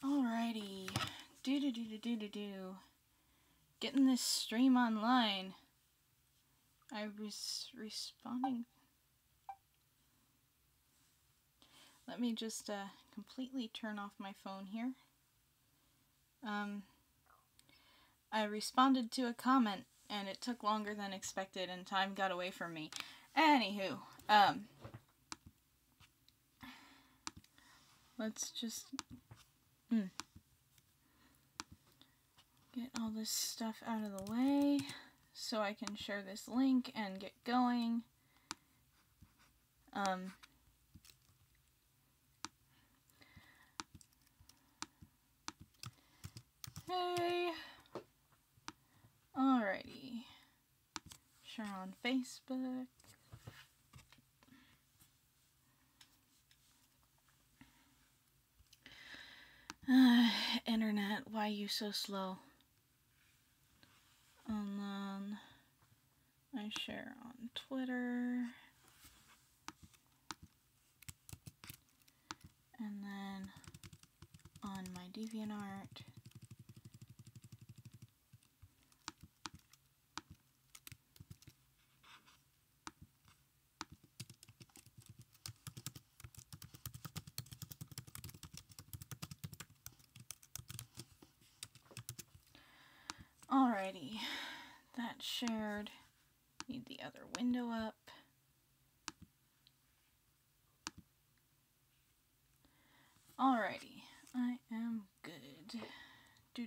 Alrighty. Do. Getting this stream online. I was responding. Let me just completely turn off my phone here. I responded to a comment and it took longer than expected and time got away from me. Anywho, let's just get all this stuff out of the way so I can share this link and get going. Hey. Alrighty. Share on Facebook. Internet, why you so slow? And then I share on Twitter. And then on my DeviantArt. Alrighty, that's shared. Need the other window up. Alrighty, I am good. Do.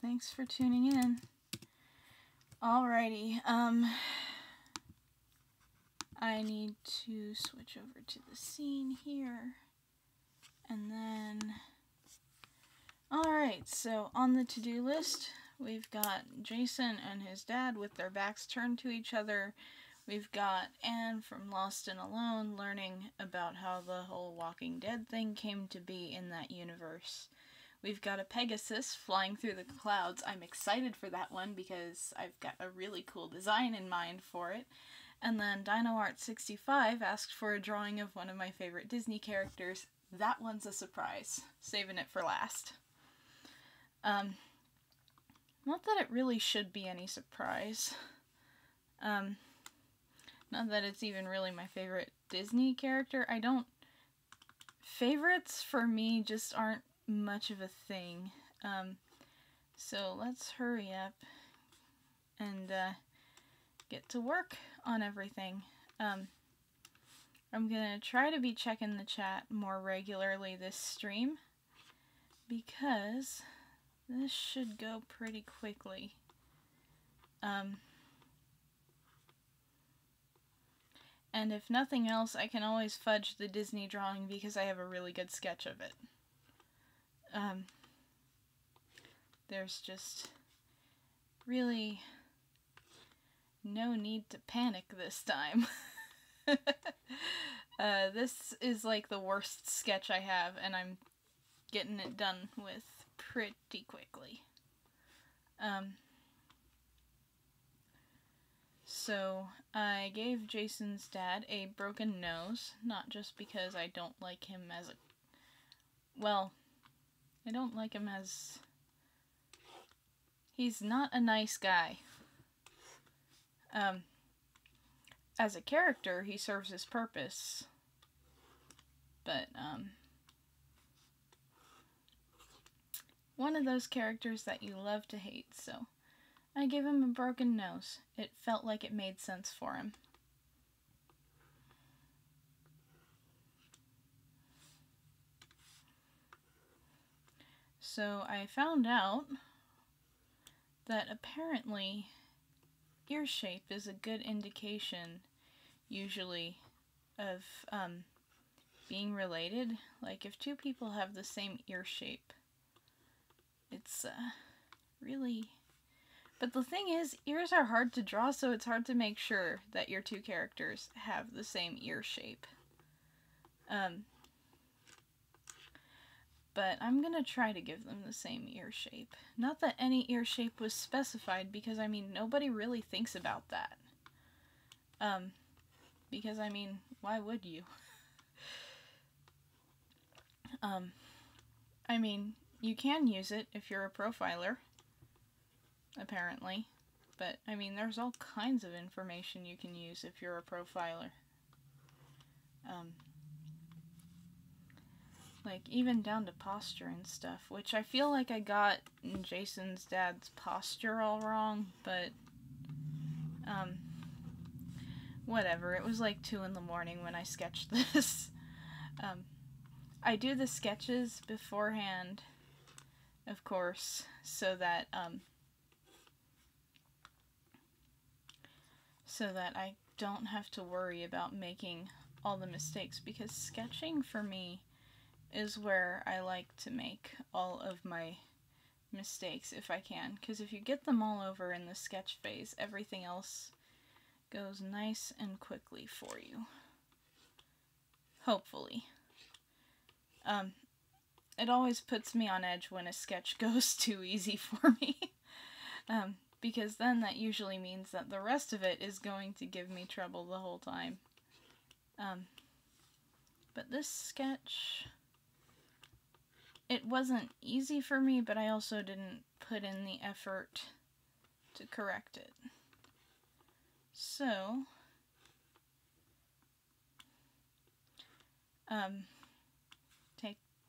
Thanks for tuning in. Alrighty, I need to switch over to the scene here. And then, alright, so on the to-do list, we've got Jason and his dad with their backs turned to each other. We've got Anne from Lost and Alone learning about how the whole Walking Dead thing came to be in that universe. We've got a Pegasus flying through the clouds. I'm excited for that one because I've got a really cool design in mind for it. And then DinoArt65 asked for a drawing of one of my favorite Disney characters. That one's a surprise. Saving it for last. Not that it really should be any surprise. Not that it's even really my favorite Disney character. Favorites for me just aren't much of a thing. So let's hurry up and get to work on everything. I'm gonna try to be checking the chat more regularly this stream because this should go pretty quickly. And if nothing else, I can always fudge the Disney drawing because I have a really good sketch of it. There's just really no need to panic this time. This is like the worst sketch I have, and I'm getting it done with pretty quickly. So I gave Jason's dad a broken nose, not just because I don't like him as a... Well, I don't like him as... He's not a nice guy. As a character, he serves his purpose. But, one of those characters that you love to hate, so I gave him a broken nose. It felt like it made sense for him. So I found out that apparently ear shape is a good indication, usually, of being related. Like, if two people have the same ear shape, it's really... But the thing is, ears are hard to draw, so it's hard to make sure that your two characters have the same ear shape. but I'm gonna try to give them the same ear shape. Not that any ear shape was specified, because, I mean, nobody really thinks about that. Because, I mean, why would you? I mean, you can use it if you're a profiler, apparently. But, I mean, there's all kinds of information you can use if you're a profiler. Like, even down to posture and stuff, which I feel like I got Jason's dad's posture all wrong, but, whatever. It was like 2 in the morning when I sketched this. I do the sketches beforehand, of course, so that I don't have to worry about making all the mistakes, because sketching for me is where I like to make all of my mistakes if I can, because if you get them all over in the sketch phase, everything else goes nice and quickly for you. Hopefully. It always puts me on edge when a sketch goes too easy for me, because then that usually means that the rest of it is going to give me trouble the whole time. But this sketch, it wasn't easy for me, but I also didn't put in the effort to correct it. So,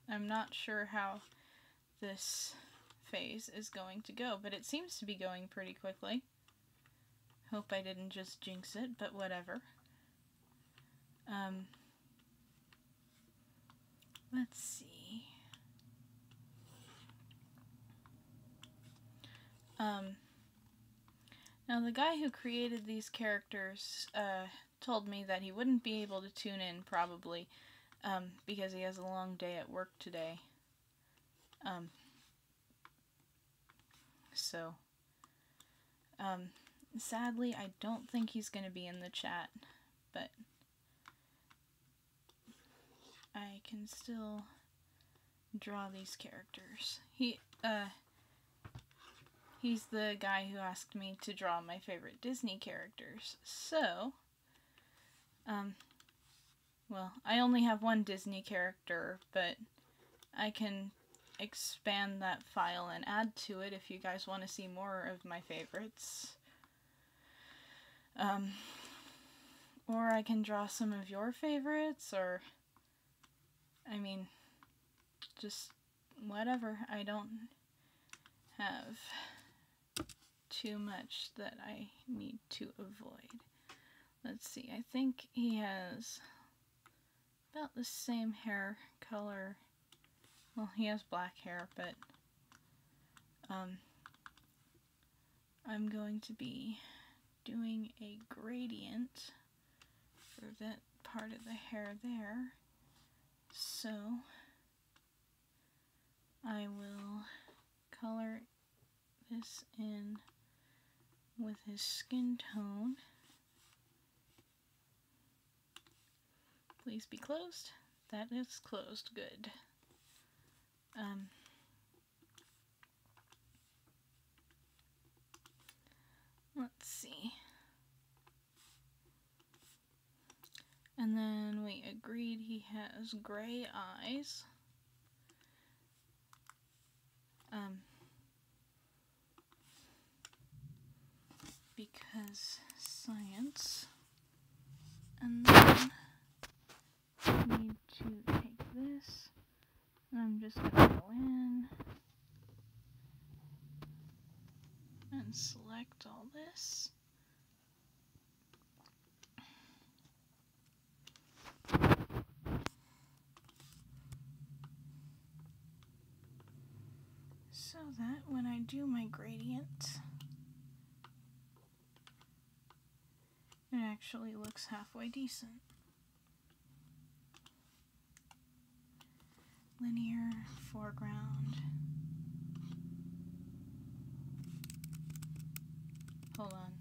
I'm not sure how this phase is going to go, but it seems to be going pretty quickly. Hope I didn't just jinx it, but whatever. Let's see. Now the guy who created these characters told me that he wouldn't be able to tune in, probably, because he has a long day at work today. Sadly, I don't think he's going to be in the chat, but I can still draw these characters. He's the guy who asked me to draw my favorite Disney characters, so, well, I only have one Disney character, but I can expand that file and add to it if you guys want to see more of my favorites. Or I can draw some of your favorites, or, I mean, just whatever. I don't have too much that I need to avoid. Let's see, I think he has about the same hair color. Well, he has black hair, but I'm going to be doing a gradient for that part of the hair there. So I will color this in with his skin tone. Please be closed. That is closed. Good. Let's see. And then we agreed he has gray eyes. Because science. And then I need to take this, and I'm just going to go in and select all this. So that when I do my gradient, it actually looks halfway decent. Linear foreground. Hold on.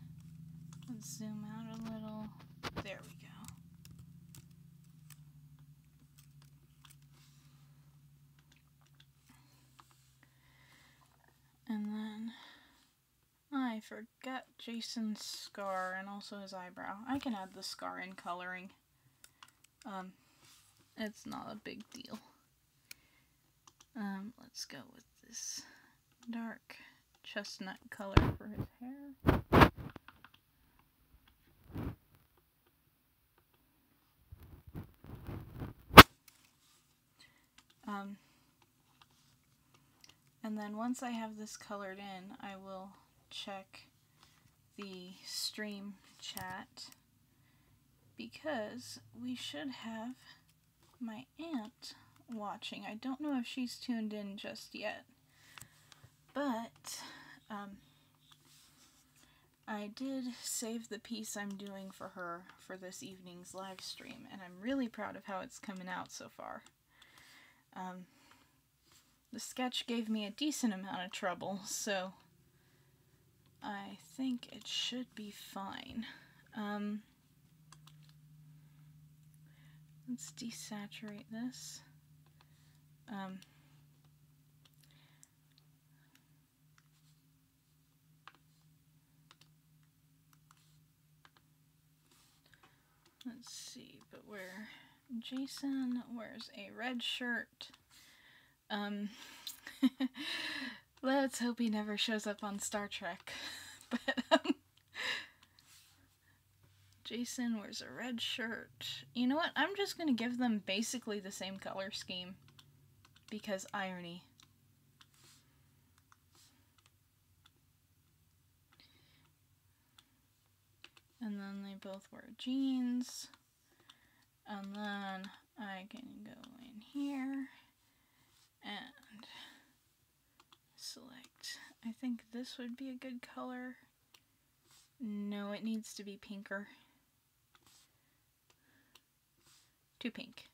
Let's zoom out a little. There we go. forgot Jason's scar and also his eyebrow. I can add the scar in coloring. It's not a big deal. Let's go with this dark chestnut color for his hair. And then once I have this colored in, I will check the stream chat because we should have my aunt watching. I don't know if she's tuned in just yet, but I did save the piece I'm doing for her for this evening's live stream, and I'm really proud of how it's coming out so far. The sketch gave me a decent amount of trouble, so I think it should be fine. Let's desaturate this. Let's see, but where Jason wears a red shirt. Let's hope he never shows up on Star Trek. But Jason wears a red shirt. You know what? I'm just gonna give them basically the same color scheme because irony. And then they both wear jeans. And then I can go in here and select, I think this would be a good color. No, it needs to be pinker. Too pink.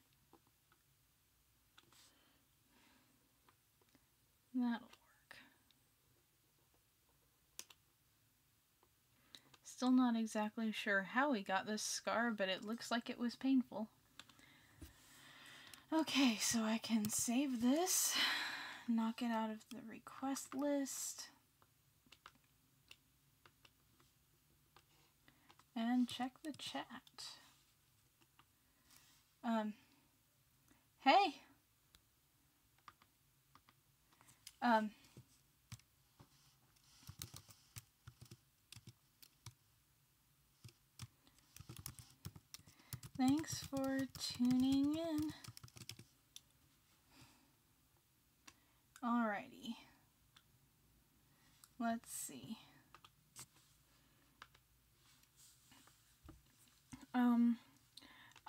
That'll work. Still not exactly sure how we got this scar, but it looks like it was painful. Okay, so I can save this, knock it out of the request list, and check the chat. Hey! Thanks for tuning in. Alrighty. Let's see.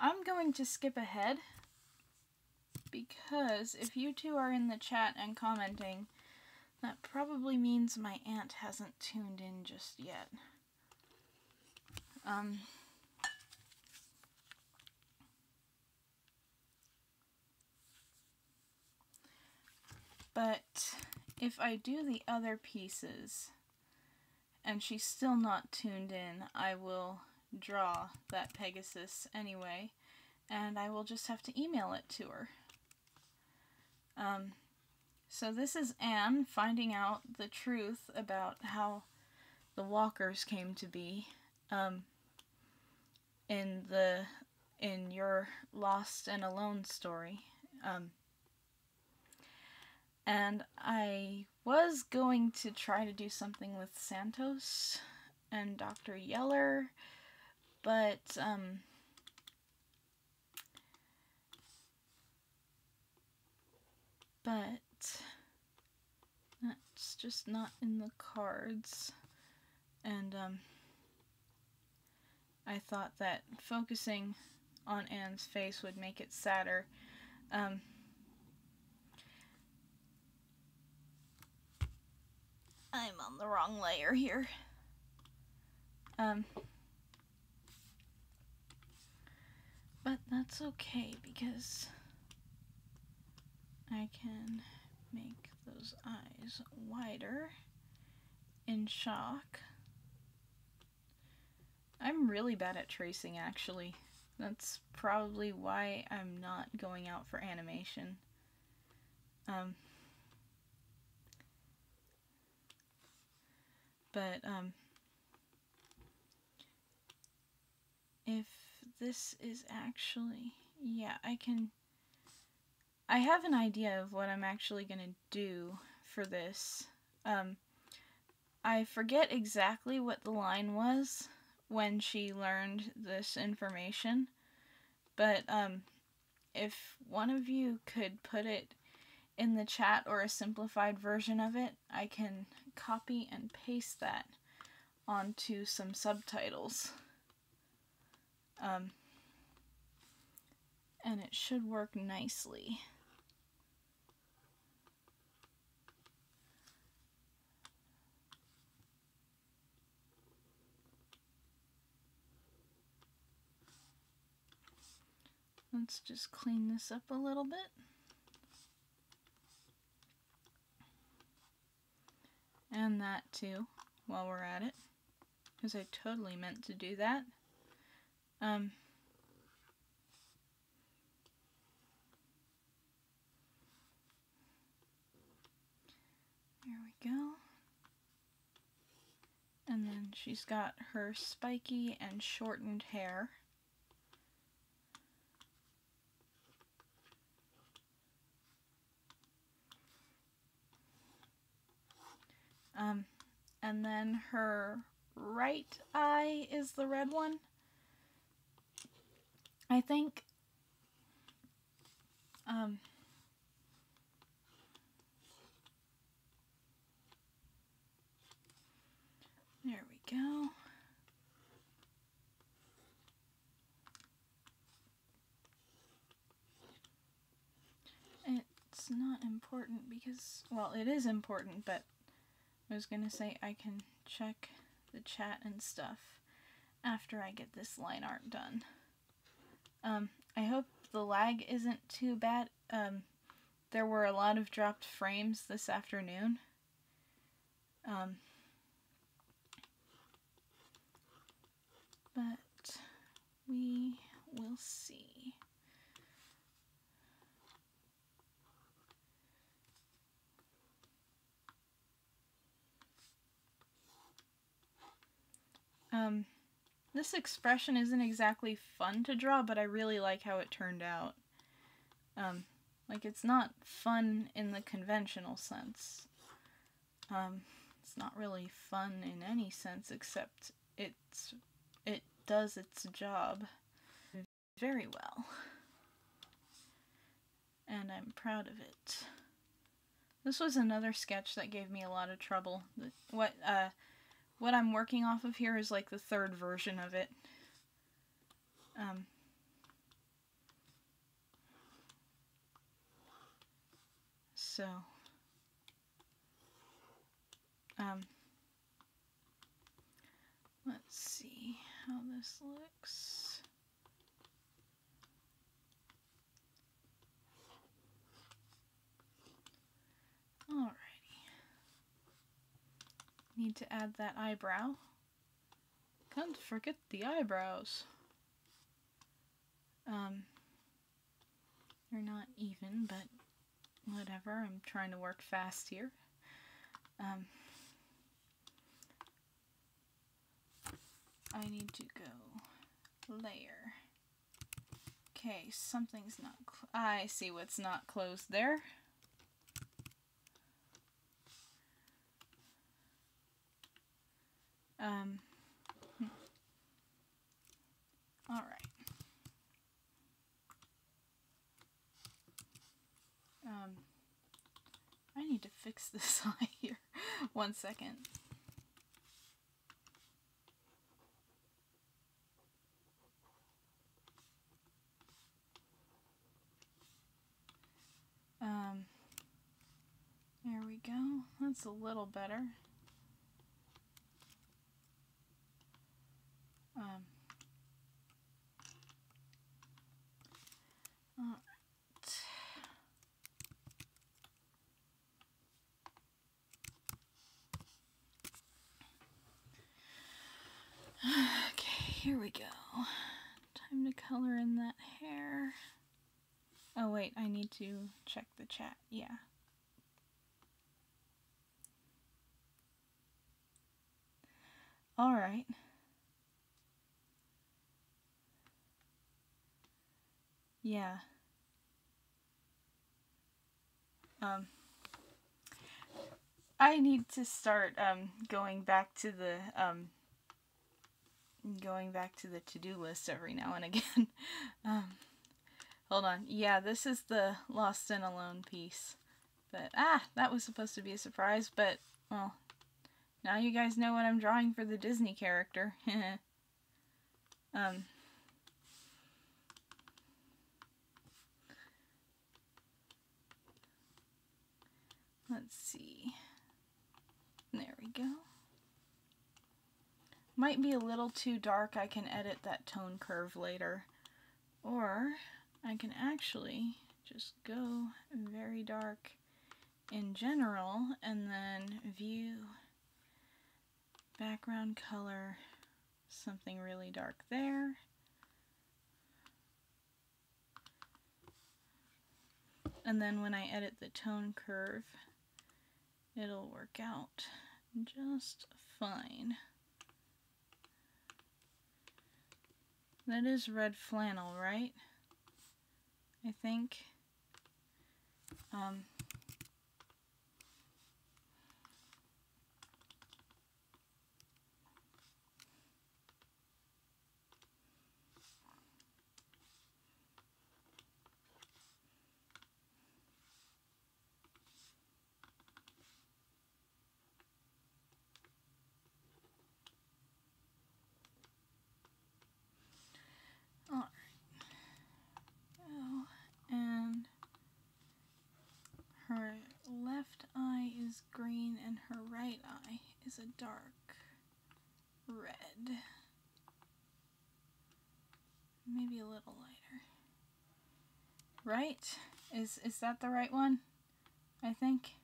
I'm going to skip ahead because if you two are in the chat and commenting, that probably means my aunt hasn't tuned in just yet. But if I do the other pieces and she's still not tuned in, I will draw that Pegasus anyway, and I will just have to email it to her. So this is Anne finding out the truth about how the walkers came to be in your Lost and Alone story. And I was going to try to do something with Santos and Dr. Yeller, but that's just not in the cards. And I thought that focusing on Anne's face would make it sadder. I'm on the wrong layer here. But that's okay because I can make those eyes wider in shock. I'm really bad at tracing, actually. That's probably why I'm not going out for animation. But, if this is actually, yeah, I have an idea of what I'm actually gonna do for this. I forget exactly what the line was when she learned this information, but, if one of you could put it in the chat or a simplified version of it, I can copy and paste that onto some subtitles. And it should work nicely. Let's just clean this up a little bit. And that too, while we're at it, because I totally meant to do that. There we go. And then she's got her spiky and shortened hair. And then her right eye is the red one, I think. There we go. It's not important because, well, it is important, but I was gonna say I can check the chat and stuff after I get this line art done. I hope the lag isn't too bad. There were a lot of dropped frames this afternoon. But we will see. This expression isn't exactly fun to draw, but I really like how it turned out. Like, it's not fun in the conventional sense. It's not really fun in any sense, except it does its job very well. And I'm proud of it. This was another sketch that gave me a lot of trouble. What I'm working off of here is like the third version of it. So, let's see how this looks. Alrighty. Need to add that eyebrow. Can't forget the eyebrows. They're not even, but whatever. I'm trying to work fast here. I need to go layer. Okay, something's not. I see what's not closed there. All right. I need to fix this eye here. 1 second. There we go. That's a little better. Okay, here we go. Time to color in that hair. Oh wait, I need to check the chat. Yeah. Alright. Yeah. I need to start going back to the to-do list every now and again. Hold on. Yeah, this is the Lost and Alone piece. But that was supposed to be a surprise, but well, now you guys know what I'm drawing for the Disney character. Let's see. There we go. Might be a little too dark. I can edit that tone curve later. Or I can actually just go very dark in general and then view background color, something really dark there. And then when I edit the tone curve, it'll work out just fine. That is red flannel, right? I think. And her left eye is green and her right eye is a dark red. Maybe a little lighter. Right? Is that the right one? I think.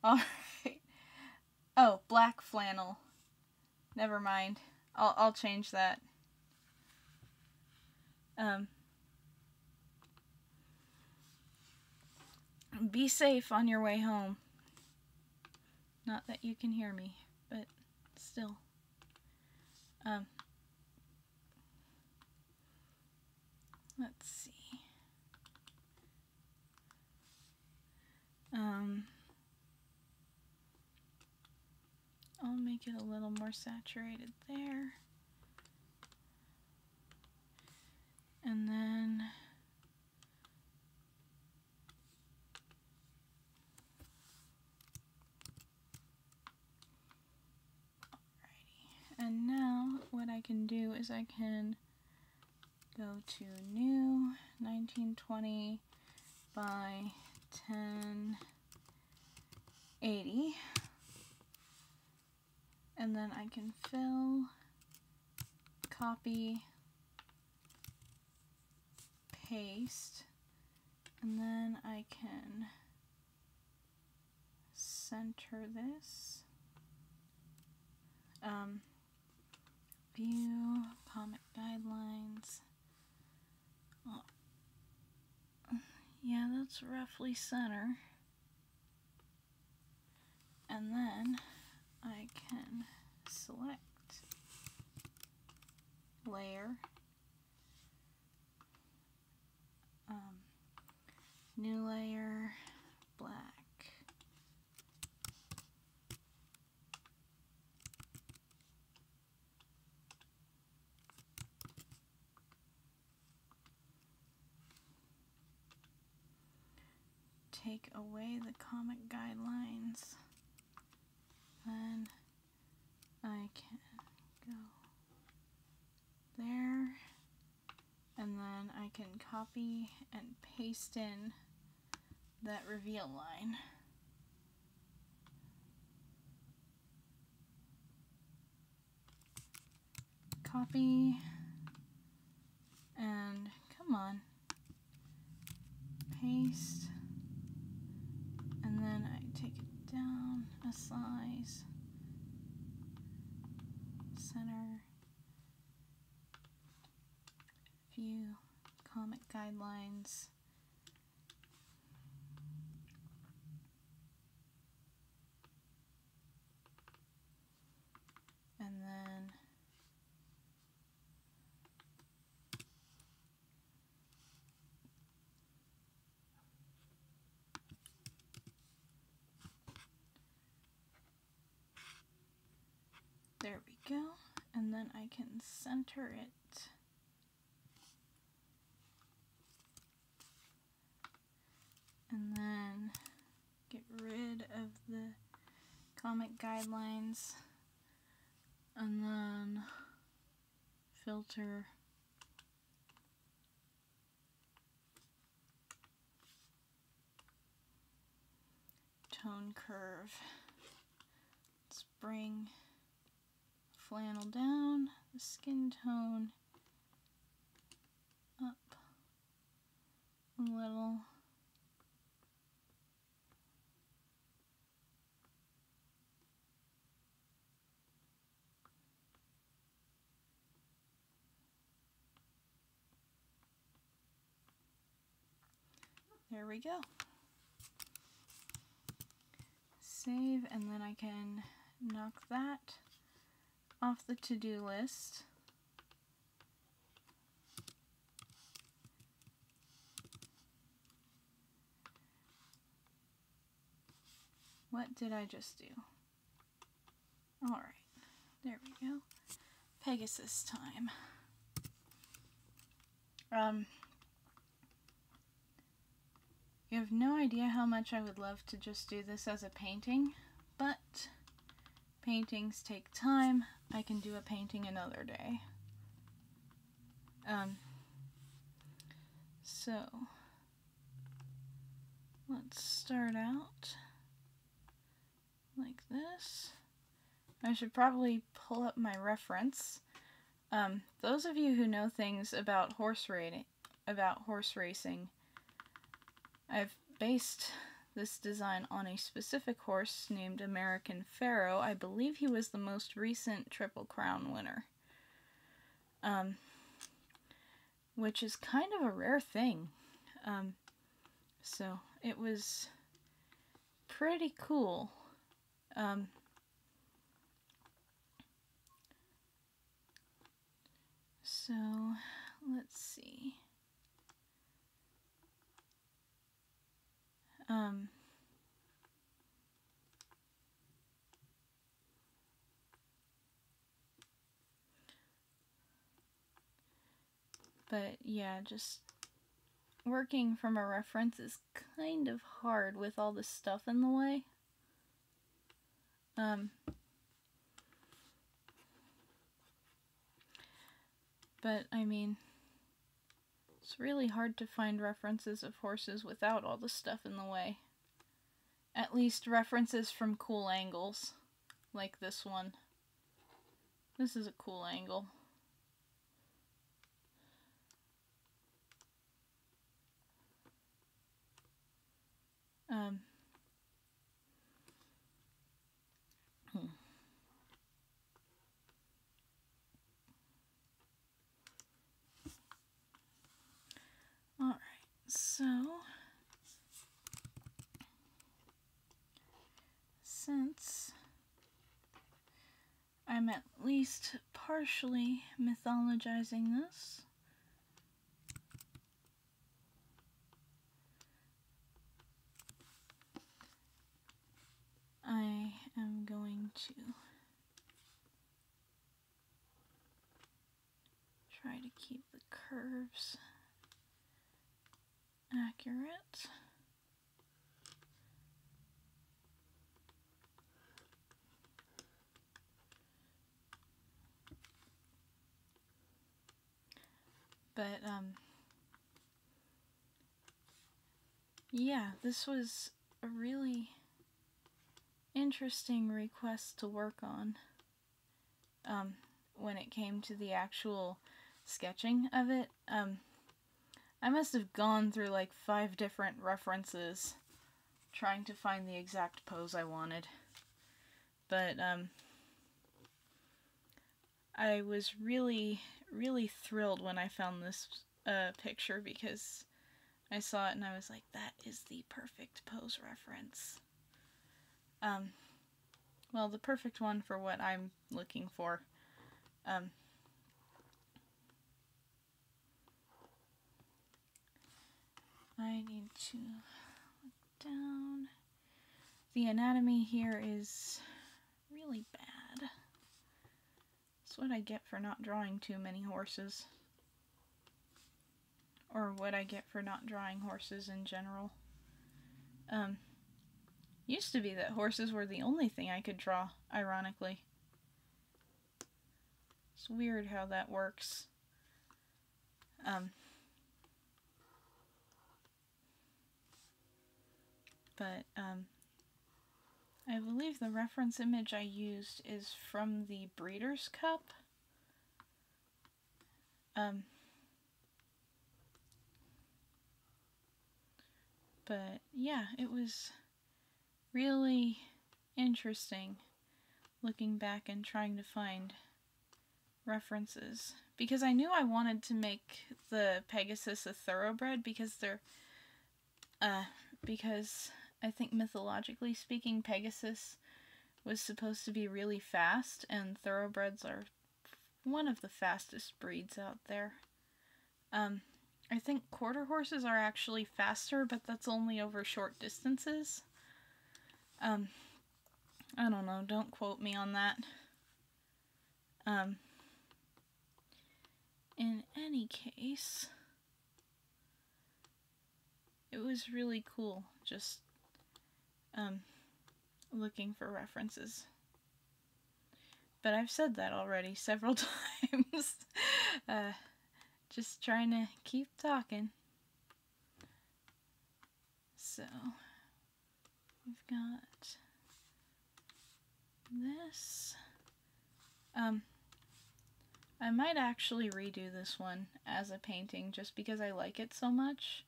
Alright. Oh, black flannel. Never mind. I'll change that. Be safe on your way home. Not that you can hear me, but still. Let's see. I'll make it a little more saturated there. And then and now what I can do is I can go to new 1920 by 1080, and then I can fill, copy, paste, and then I can center this. View, comic guidelines. Oh. Yeah, that's roughly center. And then I can select layer, new layer, black. Take away the comic guidelines. Then I can go there, and then I can copy and paste in that reveal line. Copy, and come on, paste, and then I take it down a size, center, view, comic guidelines, There we go. And then I can center it. And then get rid of the comic guidelines. And then filter. Tone curve. Let's bring flannel down, the skin tone up a little. There we go. Save, and then I can knock that off the to-do list. What did I just do? Alright, there we go. Pegasus time. You have no idea how much I would love to just do this as a painting, but paintings take time. I can do a painting another day. So let's start out like this. I should probably pull up my reference. Those of you who know things about horse racing, I've based this design on a specific horse named American Pharoah. I believe he was the most recent Triple Crown winner. Which is kind of a rare thing. So it was pretty cool. So let's see. But yeah, just working from a reference is kind of hard with all this stuff in the way. But I mean, it's really hard to find references of horses without all the stuff in the way. At least references from cool angles, like this one. This is a cool angle. Alright, so since I'm at least partially mythologizing this, I am going to try to keep the curves accurate. But, yeah, this was a really interesting request to work on when it came to the actual sketching of it. I must have gone through like 5 different references trying to find the exact pose I wanted. But I was really, really thrilled when I found this picture, because I saw it and I was like, that is the perfect pose reference. Well, the perfect one for what I'm looking for. I need to look down. The anatomy here is really bad. That's what I get for not drawing too many horses. Or what I get for not drawing horses in general. Used to be that horses were the only thing I could draw, ironically. It's weird how that works. I believe the reference image I used is from the Breeders' Cup. But yeah, it was really interesting looking back and trying to find references. Because I knew I wanted to make the Pegasus a thoroughbred because because I think mythologically speaking, Pegasus was supposed to be really fast, and thoroughbreds are one of the fastest breeds out there. I think quarter horses are actually faster, but that's only over short distances. I don't know, don't quote me on that. In any case, it was really cool just looking for references. But I've said that already several times. Just trying to keep talking. So, we've got this. I might actually redo this one as a painting just because I like it so much.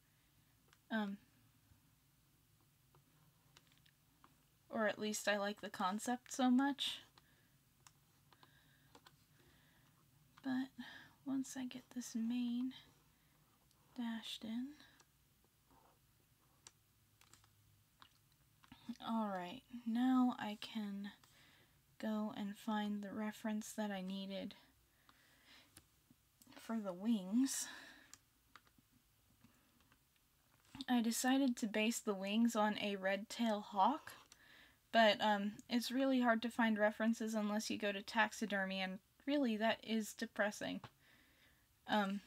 Or at least I like the concept so much. But once I get this mane dashed in. Alright, now I can go and find the reference that I needed for the wings. I decided to base the wings on a red-tailed hawk, but it's really hard to find references unless you go to taxidermy, and really that is depressing. And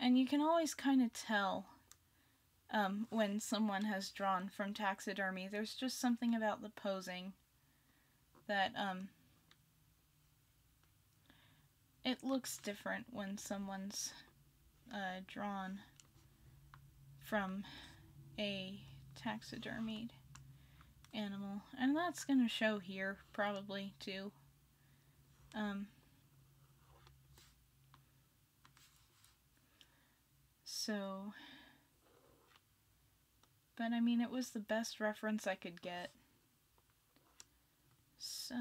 you can always kind of tell when someone has drawn from taxidermy. There's just something about the posing that it looks different when someone's drawn from a taxidermied animal. And that's going to show here, probably, too. But I mean, it was the best reference I could get. So,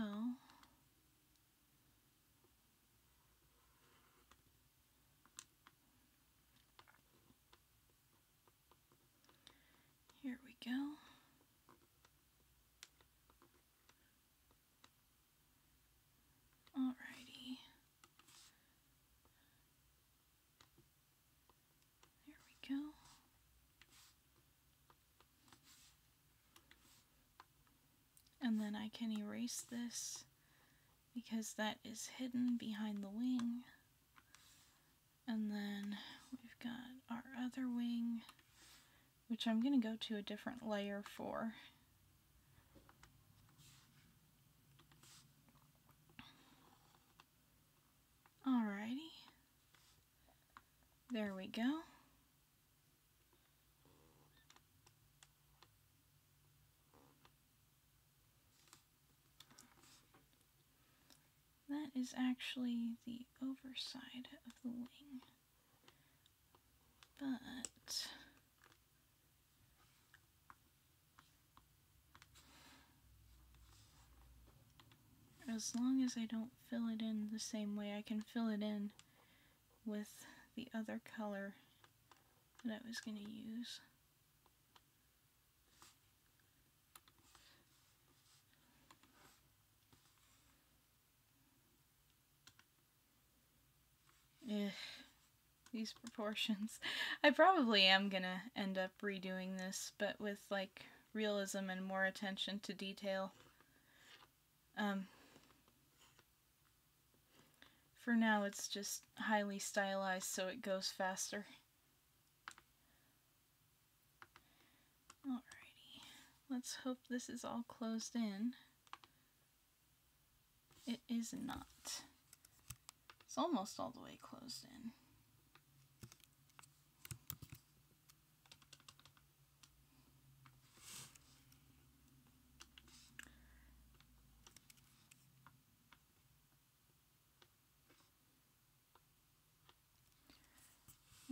here we go. Alrighty. There we go. And then I can erase this because that is hidden behind the wing. And then we've got our other wing, which I'm going to go to a different layer for. Alrighty. There we go. That is actually the overside of the wing. But as long as I don't fill it in the same way, I can fill it in with the other color that I was going to use. These proportions. I probably am gonna end up redoing this, but with like realism and more attention to detail. For now, it's just highly stylized so it goes faster. Alrighty, let's hope this is all closed in. It is not. It's almost all the way closed in.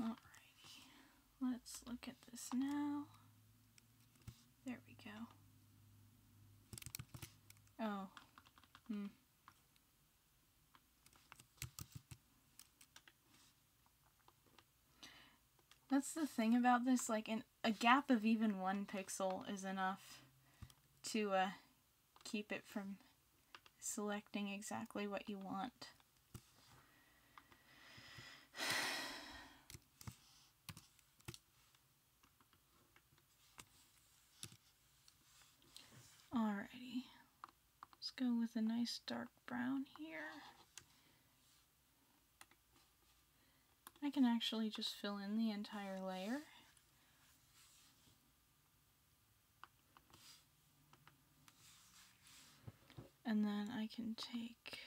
Alrighty, let's look at this now. There we go. Oh, That's the thing about this, like, a gap of even 1 pixel is enough to keep it from selecting exactly what you want. Alrighty, let's go with a nice dark brown here. I can actually just fill in the entire layer. And then I can take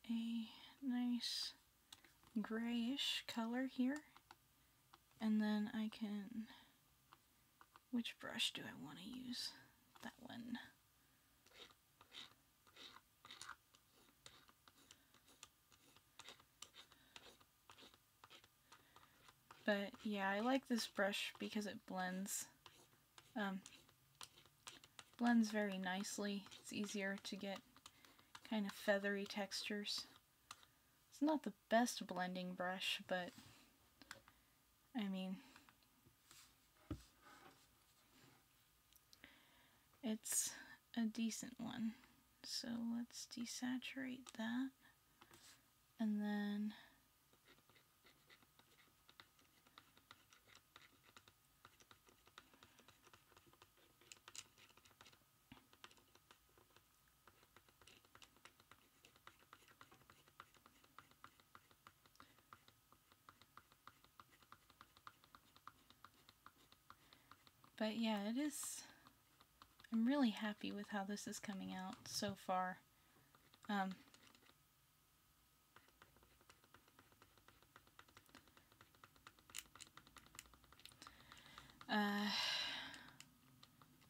a nice grayish color here. And then I can, which brush do I want to use? That one. But yeah, I like this brush because it blends very nicely. It's easier to get kind of feathery textures. It's not the best blending brush, but I mean, it's a decent one. So let's desaturate that, and then but yeah, it is. I'm really happy with how this is coming out so far.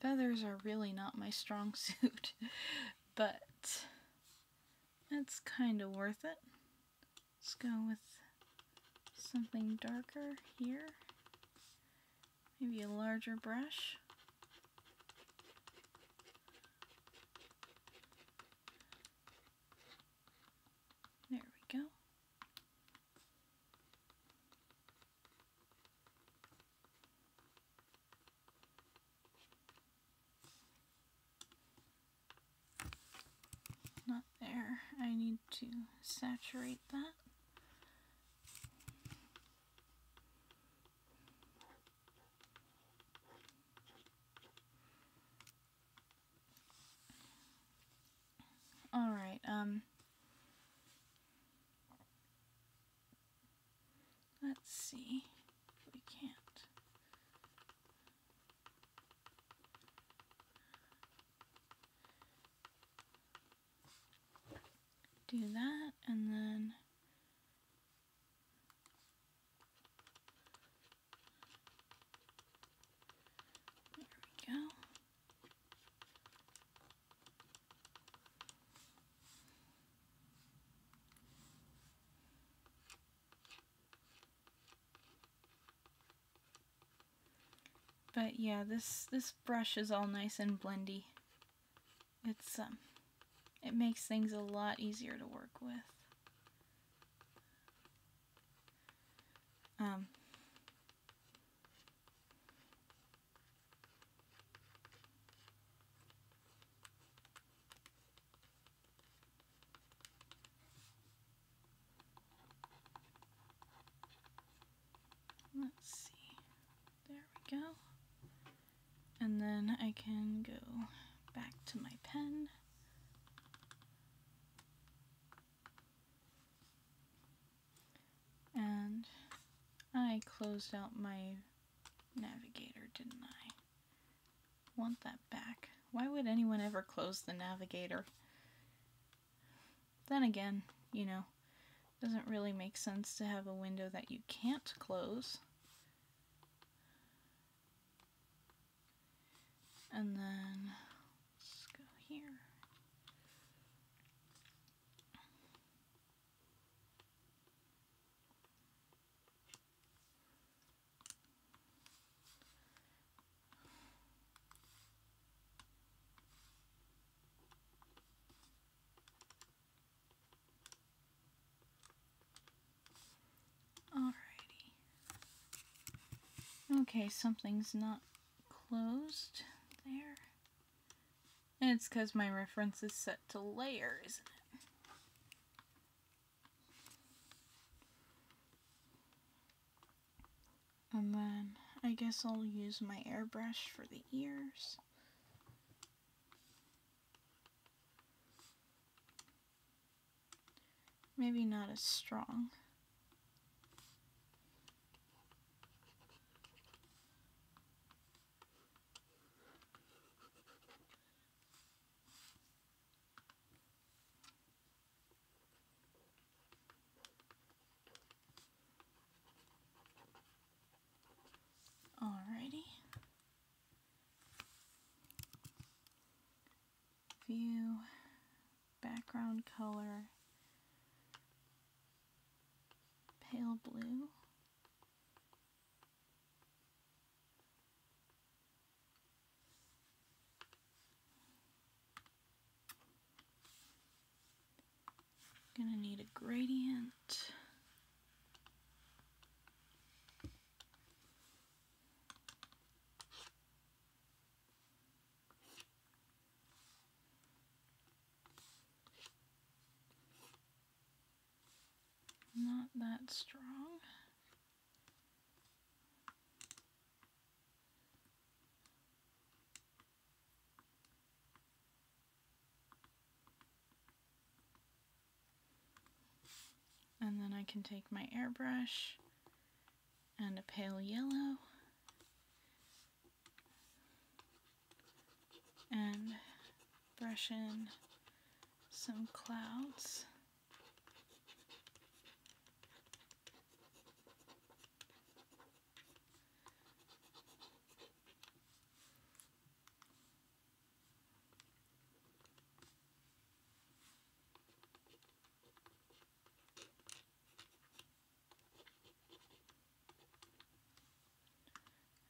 Feathers are really not my strong suit, but it's kind of worth it. Let's go with something darker here. Maybe a larger brush. There we go. Not there. I need to saturate that. Alright, let's see. We can't. Do that, and then there we go. But yeah, this brush is all nice and blendy. It's it makes things a lot easier to work with. Let's see. There we go. And then I can go back to my pen closed out my navigator, didn't I? Want that back. Why would anyone ever close the navigator? Then again, you know, doesn't really make sense to have a window that you can't close. And then let's go here. Alrighty. Okay, something's not closed there. It's because my reference is set to layer, isn't it? And then I guess I'll use my airbrush for the ears. Maybe not as strong. Alrighty. View, background color, pale blue. Gonna need a gradient. Not that strong. And then I can take my airbrush and a pale yellow and brush in some clouds.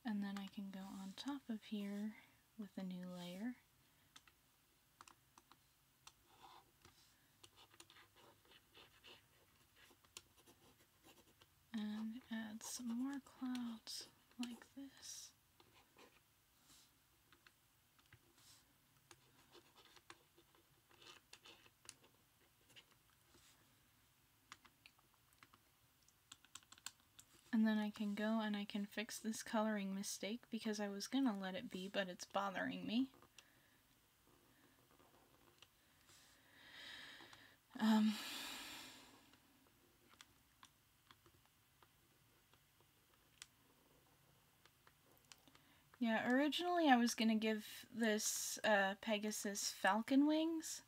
And then I can go on top of here with a new layer. And add some more clouds like this. And then I can go and I can fix this coloring mistake because I was gonna let it be, but it's bothering me. Yeah, originally I was gonna give this Pegasus falcon wings,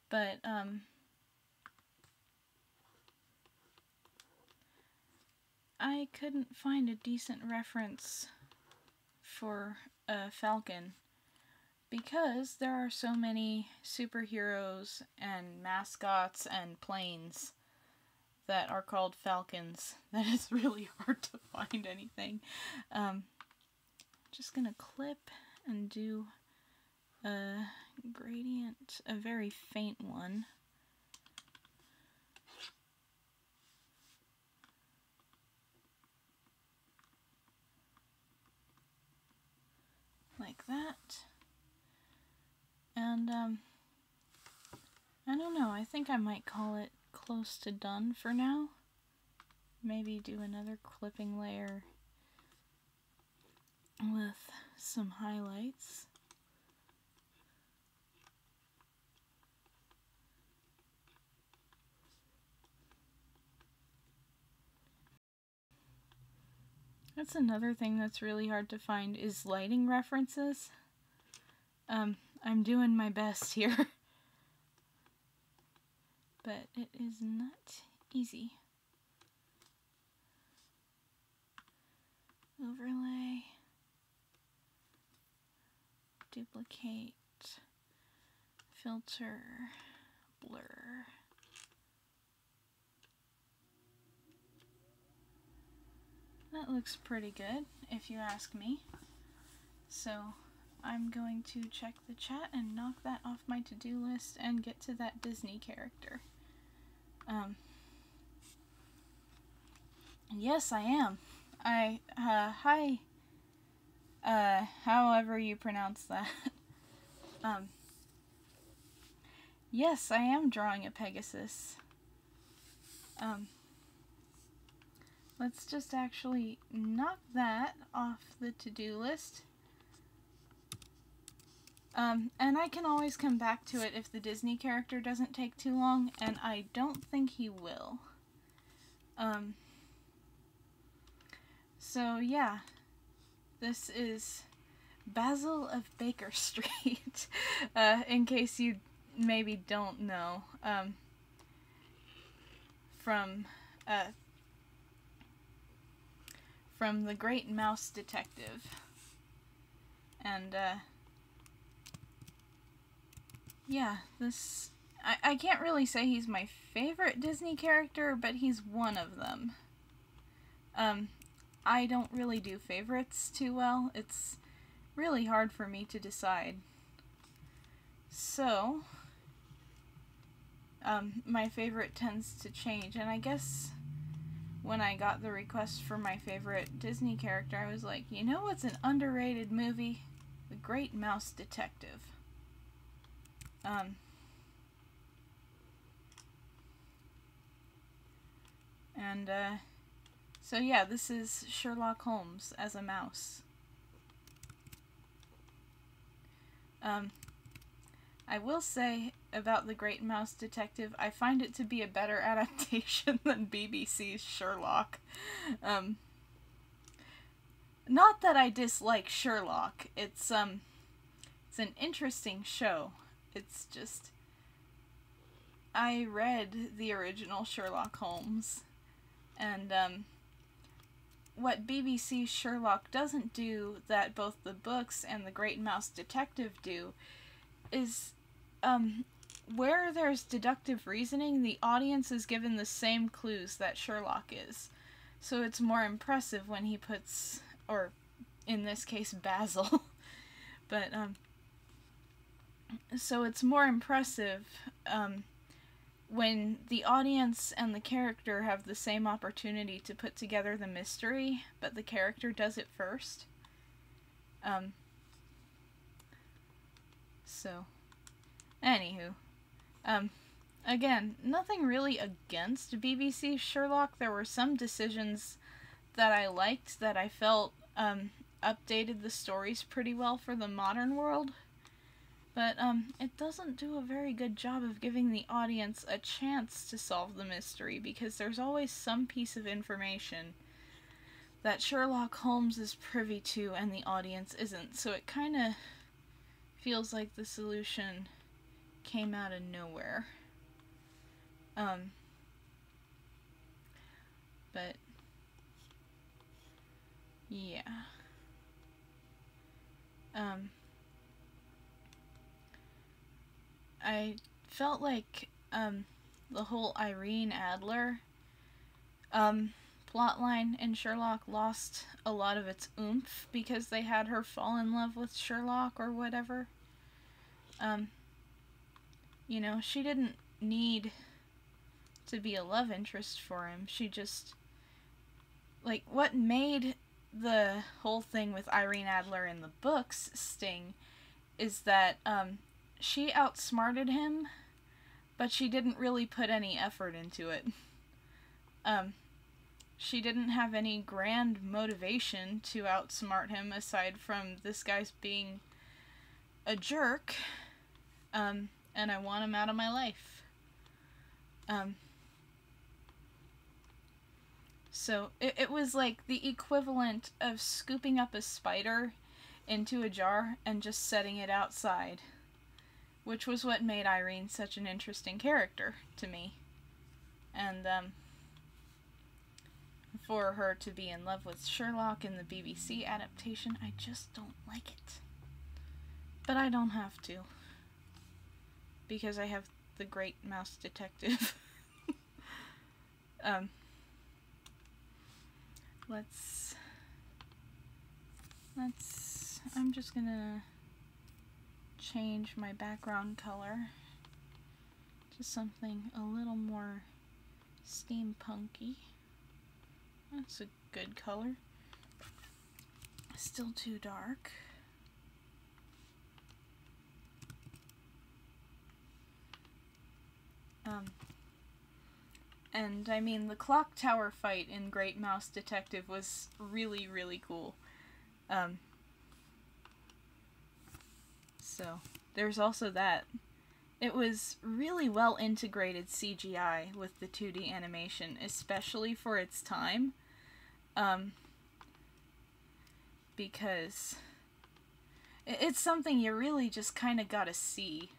but I couldn't find a decent reference for a falcon because there are so many superheroes and mascots and planes that are called falcons that it's really hard to find anything. Just gonna clip and do a gradient, a very faint one. Like that. And I don't know, I think I might call it close to done for now. Maybe do another clipping layer with some highlights. That's another thing that's really hard to find is lighting references. I'm doing my best here. But it is not easy. Overlay. Duplicate. Filter. Blur. That looks pretty good, if you ask me. So, I'm going to check the chat and knock that off my to-do list and get to that Disney character. Yes, I am. Hi. However you pronounce that. Yes, I am drawing a Pegasus. Let's just actually knock that off the to-do list. And I can always come back to it if the Disney character doesn't take too long, and I don't think he will. So yeah, this is Basil of Baker Street, in case you maybe don't know, from The Great Mouse Detective. And, yeah, this... I can't really say he's my favorite Disney character, but he's one of them. I don't really do favorites too well. It's really hard for me to decide. So, my favorite tends to change, and I guess when I got the request for my favorite Disney character, I was like, you know what's an underrated movie? The Great Mouse Detective. So yeah, this is Sherlock Holmes as a mouse. I will say about The Great Mouse Detective, I find it to be a better adaptation than BBC's Sherlock. Not that I dislike Sherlock. It's an interesting show. It's just... I read the original Sherlock Holmes, and, what BBC's Sherlock doesn't do that both the books and The Great Mouse Detective do is, where there's deductive reasoning, the audience is given the same clues that Sherlock is. So it's more impressive when he puts, or in this case, Basil. But, so it's more impressive, when the audience and the character have the same opportunity to put together the mystery, but the character does it first. So, anywho. Again, nothing really against BBC Sherlock. There were some decisions that I liked that I felt, updated the stories pretty well for the modern world. But, it doesn't do a very good job of giving the audience a chance to solve the mystery, because there's always some piece of information that Sherlock Holmes is privy to and the audience isn't, so it kinda feels like the solution came out of nowhere. But, yeah. I felt like, the whole Irene Adler, plotline in Sherlock lost a lot of its oomph because they had her fall in love with Sherlock or whatever. You know, she didn't need to be a love interest for him. She just, like, what made the whole thing with Irene Adler in the books sting is that, she outsmarted him, but she didn't really put any effort into it. She didn't have any grand motivation to outsmart him aside from this guy's being a jerk, and I want him out of my life. So it was like the equivalent of scooping up a spider into a jar and just setting it outside, which was what made Irene such an interesting character to me. And for her to be in love with Sherlock in the BBC adaptation, I just don't like it. But I don't have to, because I have the Great Mouse Detective. I'm just gonna change my background color to something a little more steampunky. That's a good color. Still too dark. And I mean, the clock tower fight in Great Mouse Detective was really, really cool. So, there's also that. It was really well integrated CGI with the 2D animation, especially for its time. Because it's something you really just kind of gotta see.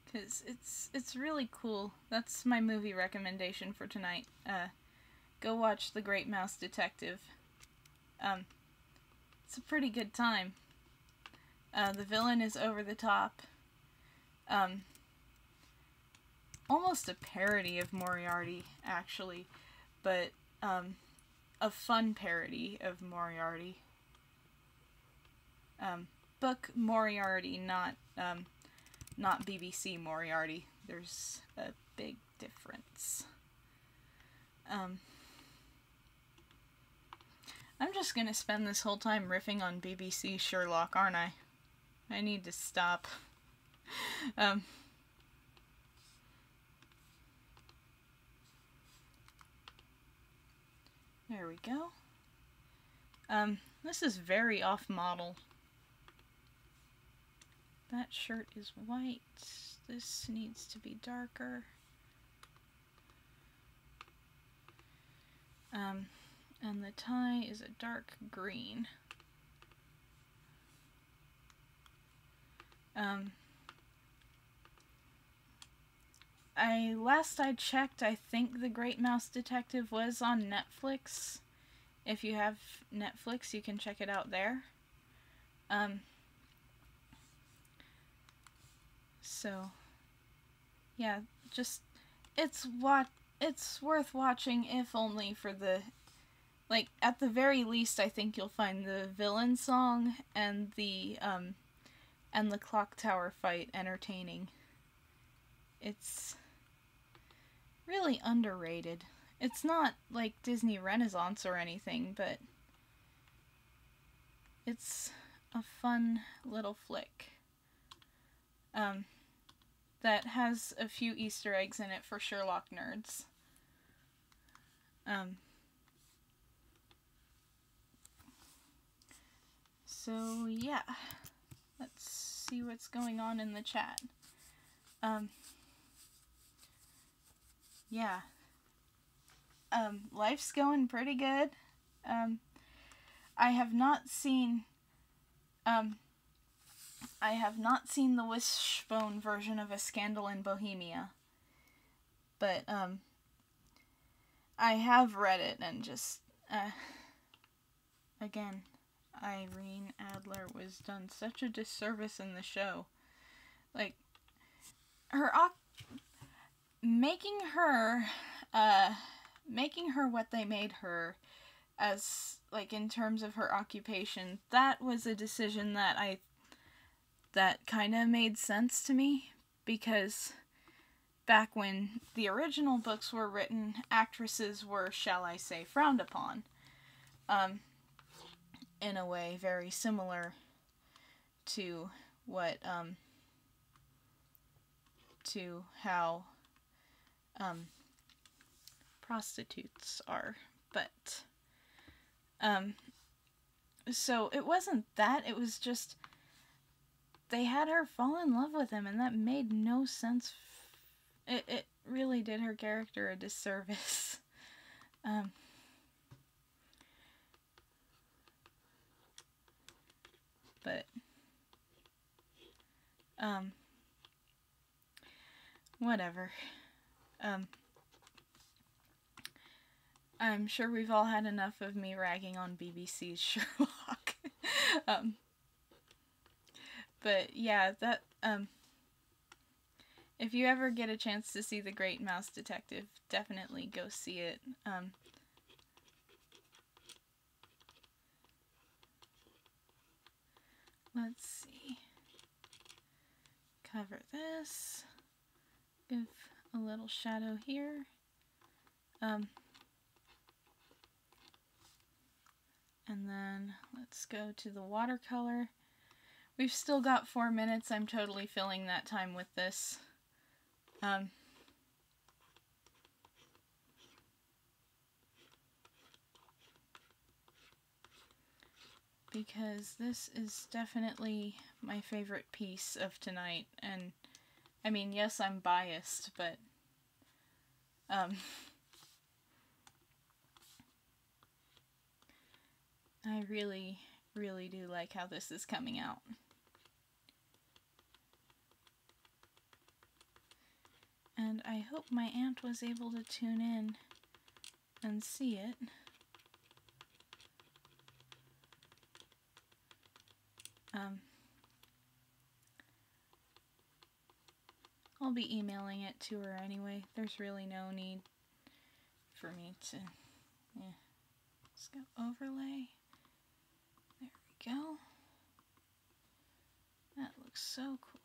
Because it's really cool. That's my movie recommendation for tonight. Go watch The Great Mouse Detective. It's a pretty good time. The villain is over the top. Almost a parody of Moriarty, actually, but a fun parody of Moriarty. Book Moriarty, not BBC Moriarty. There's a big difference. I'm just gonna spend this whole time riffing on BBC Sherlock, aren't I? I need to stop. There we go. This is very off-model. That shirt is white. This needs to be darker. And the tie is a dark green. Last I checked, I think The Great Mouse Detective was on Netflix. If you have Netflix, you can check it out there. So, yeah, just, it's worth watching, if only for the, like, at the very least, I think you'll find the villain song and the clock tower fight entertaining. It's really underrated. It's not like Disney Renaissance or anything, but it's a fun little flick. That has a few Easter eggs in it for Sherlock nerds. So yeah, let's see what's going on in the chat. Yeah. Life's going pretty good. I have not seen the Wishbone version of A Scandal in Bohemia, but I have read it, and just again, Irene Adler was done such a disservice in the show. Like, making her what they made her, as, like, in terms of her occupation, that was a decision that kind of made sense to me, because back when the original books were written, actresses were, shall I say, frowned upon, in a way very similar to what, to how, prostitutes are, but, so it wasn't that, it was just, they had her fall in love with him, and that made no sense. It really did her character a disservice. But whatever. I'm sure we've all had enough of me ragging on BBC's Sherlock. But yeah, that if you ever get a chance to see The Great Mouse Detective, definitely go see it. Let's see. Cover this. Give a little shadow here. And then let's go to the watercolor. We've still got 4 minutes. I'm totally filling that time with this. Because this is definitely my favorite piece of tonight. And I mean, yes, I'm biased, but I really, really do like how this is coming out. And I hope my aunt was able to tune in and see it. I'll be emailing it to her anyway. There's really no need for me to, Let's go overlay. There we go. That looks so cool.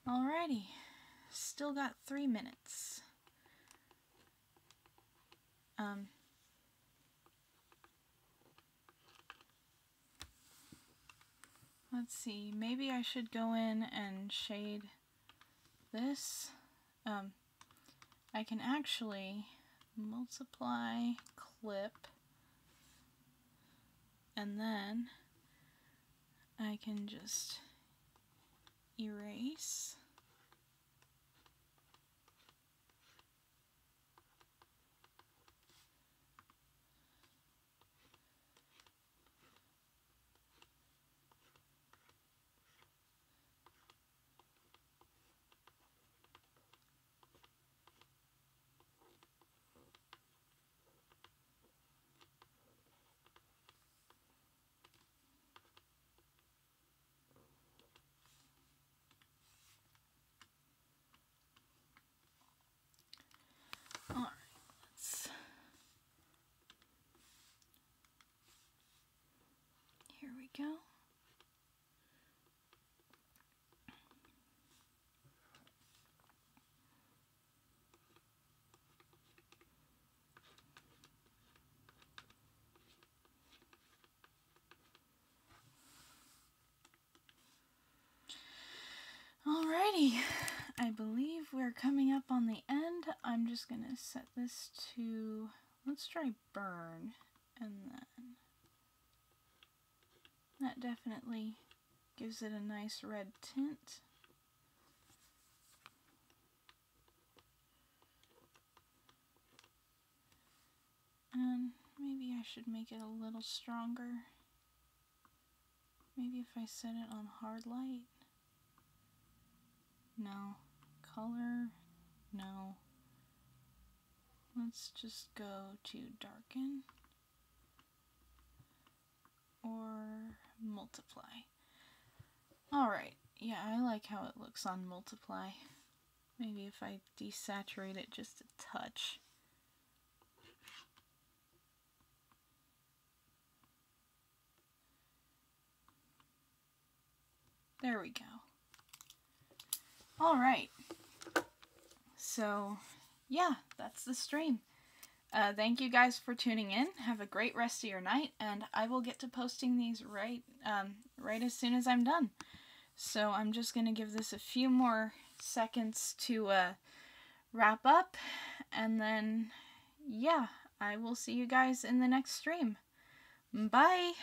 Alrighty, still got 3 minutes. Let's see, maybe I should go in and shade this. I can actually multiply, clip, and then I can just erase. Alright, here we go. Alrighty, I believe we're coming up on the end. I'm just gonna set this to, let's try burn, and then that definitely gives it a nice red tint. And maybe I should make it a little stronger. Maybe if I set it on hard light. No. Color? No. Let's just go to darken or multiply. Alright, yeah, I like how it looks on multiply. Maybe if I desaturate it just a touch. There we go. Alright. So, yeah, that's the stream. Thank you guys for tuning in. Have a great rest of your night, and I will get to posting these right as soon as I'm done. So I'm just going to give this a few more seconds to wrap up, and then, yeah, I will see you guys in the next stream. Bye!